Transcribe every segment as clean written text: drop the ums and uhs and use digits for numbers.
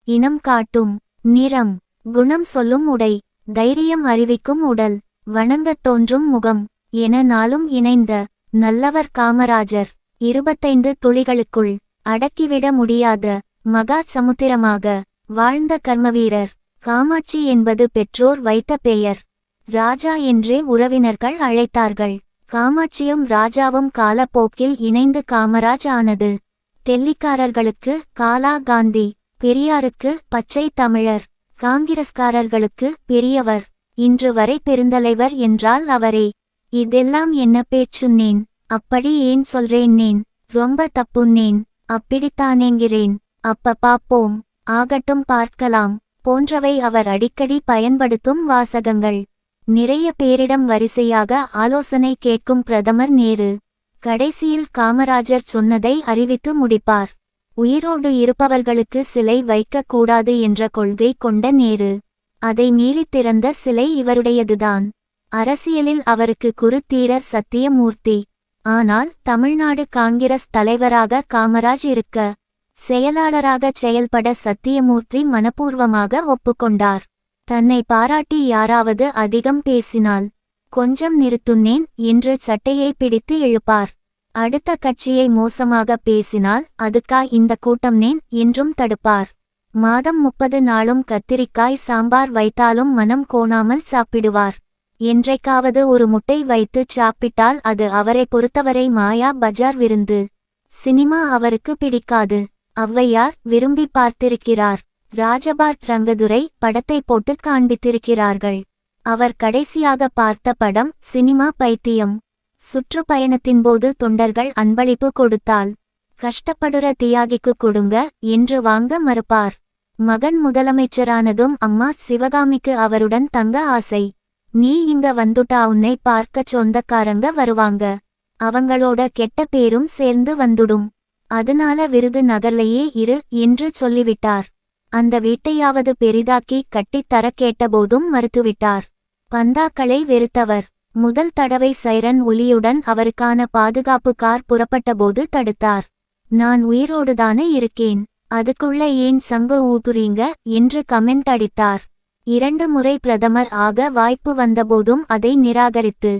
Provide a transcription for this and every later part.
இனம் காட்டும் நிறம், குணம் சொல்லும் உடை, தைரியம் அறிவிக்கும் உடல், வணங்கத் தோன்றும் முகம் என நாளும் இணைந்த நல்லவர் காமராஜர். 25 துளிகளுக்குள் அடக்கிவிட முடியாத மகா சமுத்திரமாக வாழ்ந்த கர்மவீரர். காமாட்சி என்பது பெற்றோர் வைத்த பெயர். ராஜா என்றே உறவினர்கள் அழைத்தார்கள். காமாட்சியும் ராஜாவும் காலப்போக்கில் இணைந்து காமராஜ் ஆனது. டெல்லிக்காரர்களுக்கு காலா காந்தி, பெரியாருக்கு பச்சை தமிழர், காங்கிரஸ்காரர்களுக்கு பெரியவர், இன்று வரை பெருந்தலைவர் என்றால் அவரே. இதெல்லாம் என்ன பேச்சுன்னேன், அப்படி ஏன் சொல்றேன்னேன், ரொம்ப தப்புன்னேன், அப்படித்தானேங்கிறேன், அப்ப பாப்போம், ஆகட்டும் பார்க்கலாம் போன்றவை அவர் அடிக்கடி பயன்படுத்தும் வாசகங்கள். நிறைய பேரிடம் வரிசையாக ஆலோசனை கேட்கும் பிரதமர் நேரு. கடைசியில் காமராஜர் சொன்னதை அறிவித்து முடிப்பார். உயிரோடு இருப்பவர்களுக்கு சிலை வைக்க கூடாது என்ற கொள்கை கொண்ட நேரு. அதை மீறி திறந்த சிலை இவருடையதுதான். அரசியலில் அவருக்கு குருத்தீரர் சத்தியமூர்த்தி. ஆனால் தமிழ்நாடு காங்கிரஸ் தலைவராக காமராஜ் இருக்க, செயலாளராக செயல்பட சத்தியமூர்த்தி மனப்பூர்வமாக ஒப்புக்கொண்டார். தன்னை பாராட்டி யாராவது அதிகம் பேசினால் கொஞ்சம் நிறுத்துன்னேன் என்று சட்டையை பிடித்து இழுப்பார். அடுத்த கட்சியை மோசமாக பேசினால் அதுக்கா இந்த கூட்டம்னேன் என்றும் தடுப்பார். மாதம் 30 நாளும் கத்திரிக்காய் சாம்பார் வைத்தாலும் மனம் கோணாமல் சாப்பிடுவார். என்றைக்காவது ஒரு முட்டை வைத்து சாப்பிட்டால் அது அவரை பொறுத்தவரை மாயா பஜார் விருந்து. சினிமா அவருக்கு பிடிக்காது. ஔவையார் விரும்பி பார்த்திருக்கிறார். ராஜபாட் ரங்கதுரை படத்தை போட்டு காண்பித்திருக்கிறார்கள். அவர் கடைசியாக பார்த்த படம் சினிமா பைத்தியம். சுற்றுப்பயணத்தின்போது தொண்டர்கள் அன்பளிப்பு கொடுத்தால், கஷ்டப்படுற தியாகிக்கு கொடுங்க என்று வாங்க மறுப்பார். மகன் முதலமைச்சரானதும் அம்மா சிவகாமிக்கு அவருடன் தங்க ஆசை. நீ இங்க வந்துட்டா உன்னை பார்க்க சொந்தக்காரங்க வருவாங்க, அவங்களோட கெட்ட பேரும் சேர்ந்து வந்துடும், அதனால விருது நகர்லையே இரு என்று சொல்லிவிட்டார். அந்த வீட்டையாவது பெரிதாக்கி கட்டித்தர கேட்டபோதும் மறுத்துவிட்டார். பந்தாக்களை வெறுத்தவர். முதல் தடவை சைரன் ஒலியுடன் அவருக்கான பாதுகாப்பு கார் புறப்பட்டபோது தடுத்தார். நான் உயிரோடுதானே இருக்கேன், அதுக்குள்ள ஏன் சங்கு ஊதுறீங்க என்று கமெண்ட் அடித்தார். 2 முறை பிரதமர் ஆக வாய்ப்பு வந்தபோதும் அதை நிராகரித்து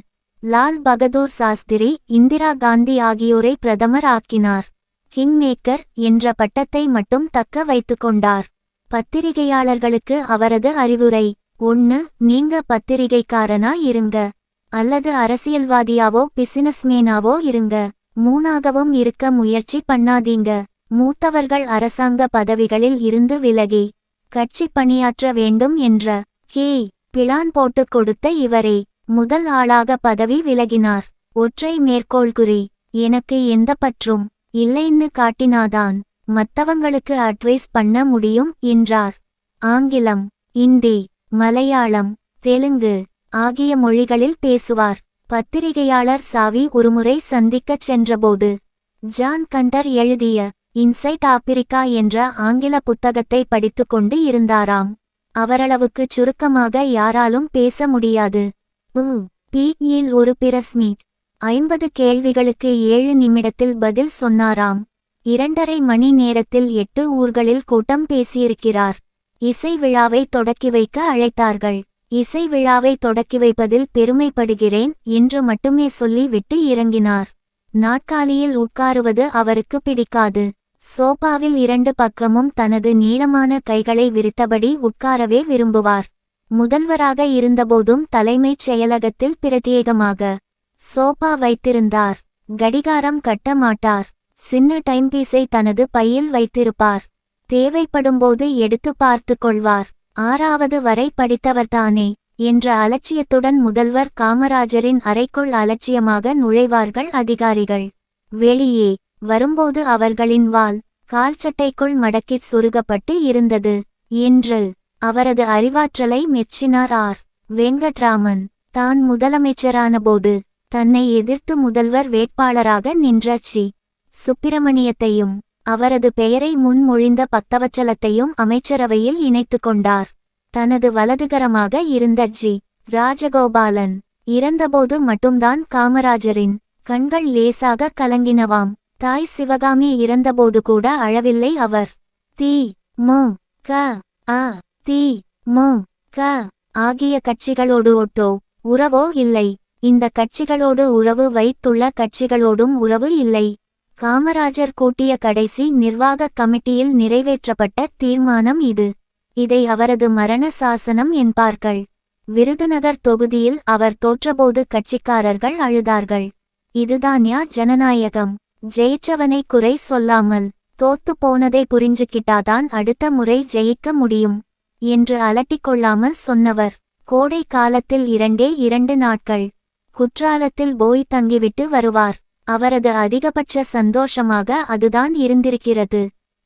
லால் பகதூர் சாஸ்திரி, இந்திரா காந்தி ஆகியோரை பிரதமர் ஆக்கினார். கிங் மேக்கர் என்ற பட்டத்தை மட்டும் தக்க வைத்துக்கொண்டார். பத்திரிகையாளர்களுக்கு அவரது அறிவுரை: 1. நீங்க பத்திரிகைக்காரனா இருங்க, அல்லது அரசியல்வாதியாவோ பிசினஸ்மேனாவோ இருங்க. 3ஆகவும் இருக்க முயற்சி பண்ணாதீங்க. மூத்தவர்கள் அரசாங்க பதவிகளில் இருந்து விலகி கட்சி பணியாற்ற வேண்டும் என்ற பிளான் போட்டு கொடுத்த இவரே முதல் ஆளாக பதவி விலகினார். ஒற்றை மேற்கோள் குறி: எனக்கு எந்த பற்றும் இல்லைன்னு காட்டினாதான் மத்தவங்களுக்கு அட்வைஸ் பண்ண முடியும் என்றார். ஆங்கிலம், இந்தி, மலையாளம், தெலுங்கு ஆகிய மொழிகளில் பேசுவார். பத்திரிகையாளர் சாவி ஒருமுறை சந்திக்கச் சென்றபோது ஜான் கண்டர் எழுதிய இன்சைட் ஆப்பிரிக்கா என்ற ஆங்கில புத்தகத்தை படித்துக்கொண்டு இருந்தாராம். அவரளவுக்குச் சுருக்கமாக யாராலும் பேச முடியாது. யில் ஒரு பிரஸ் மீட். 50 கேள்விகளுக்கு 7 நிமிடத்தில் பதில் சொன்னாராம். 2.5 மணி நேரத்தில் 8 ஊர்களில் கூட்டம் பேசியிருக்கிறார். இசை விழாவை தொடக்கி வைக்க அழைத்தார்கள். இசை விழாவை தொடக்கி வைப்பதில் பெருமைப்படுகிறேன் என்று மட்டுமே சொல்லி விட்டு இறங்கினார். நாற்காலியில் உட்காருவது அவருக்கு பிடிக்காது. சோபாவில் 2 பக்கமும் தனது நீளமான கைகளை விரித்தபடி உட்காரவே விரும்புவார். முதல்வராக இருந்தபோதும் தலைமைச் செயலகத்தில் பிரத்யேகமாக சோபா வைத்திருந்தார். கடிகாரம் கட்ட மாட்டார். சின்ன டைம்பீஸை தனது பையில் வைத்திருப்பார். தேவைப்படும்போது எடுத்து பார்த்து கொள்வார். 6வது வரை படித்தவர்தானே என்ற அலட்சியத்துடன் முதல்வர் காமராஜரின் அறைக்குள் அலட்சியமாக நுழைவார்கள் அதிகாரிகள். வெளியே வரும்போது அவர்களின் வால் கால்சட்டைக்குள் மடக்கிச் சொருகப்பட்டு இருந்தது என்று அவரது அறிவாற்றலை மெச்சினார் ஆர். வெங்கட்ராமன். தான் முதலமைச்சரானபோது தன்னை எதிர்த்து முதல்வர் வேட்பாளராக நின்ற சி. சுப்பிரமணியத்தையும் அவரது பெயரை முன்மொழிந்த பக்தவச்சலத்தையும் அமைச்சரவையில் இணைத்து கொண்டார். தனது வலதுகரமாக இருந்த ஜி. ராஜகோபாலன் இறந்தபோது மட்டும்தான் காமராஜரின் கண்கள் லேசாக கலங்கினவாம். தாய் சிவகாமி இறந்தபோது கூட அழவில்லை அவர். தி. மு. க அ தி மு க ஆகிய கட்சிகளோடு ஒட்டோ உறவோ இல்லை. இந்த கட்சிகளோடு உறவு வைத்துள்ள கட்சிகளோடும் உறவு இல்லை. காமராஜர் கூட்டிய கடைசி நிர்வாகக் கமிட்டியில் நிறைவேற்றப்பட்ட தீர்மானம் இது. இதை அவரது மரண சாசனம் என்பார்கள். விருதுநகர் தொகுதியில் அவர் தோற்றபோது கட்சிக்காரர்கள் அழுதார்கள். இதுதான்யா ஜனநாயகம்? ஜெயிச்சவனை குறை சொல்லாமல் தோத்து போனதை புரிஞ்சுக்கிட்டாதான் அடுத்த முறை ஜெயிக்க முடியும் என்று அலட்டிக்கொள்ளாமல் சொன்னவர். கோடை காலத்தில் 2 நாட்கள் குற்றாலத்தில் போய் தங்கிவிட்டு வருவார். அவரது அதிகபட்ச சந்தோஷமாக அதுதான் இருந்திருக்கிறது.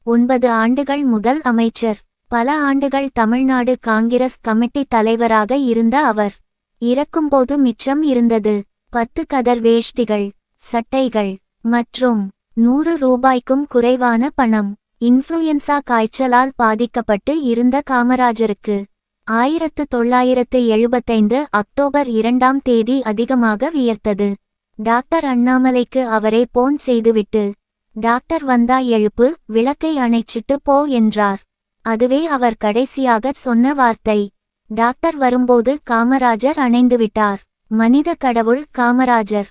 9 ஆண்டுகள் முதல் அமைச்சர், பல ஆண்டுகள் தமிழ்நாடு காங்கிரஸ் கமிட்டி தலைவராக இருந்த அவர் இறக்கும்போது மிச்சம் இருந்தது 10 கதர் வேஷ்டிகள், சட்டைகள் மற்றும் 100 ரூபாய்க்கும் குறைவான பணம். இன்ஃப்ளூயன்சா காய்ச்சலால் பாதிக்கப்பட்டு இருந்த காமராஜருக்கு 1975 அக்டோபர் 2ஆம் தேதி அதிகமாக வியர்த்தது. டாக்டர் அண்ணாமலைக்கு அவரே போன் செய்துவிட்டு, டாக்டர் வந்தா எழுப்பு, விளக்கை அணைச்சிட்டு போ என்றார். அதுவே அவர் கடைசியாக சொன்ன வார்த்தை. டாக்டர் வரும்போது காமராஜர் அணைந்துவிட்டார். மனித கடவுள் காமராஜர்.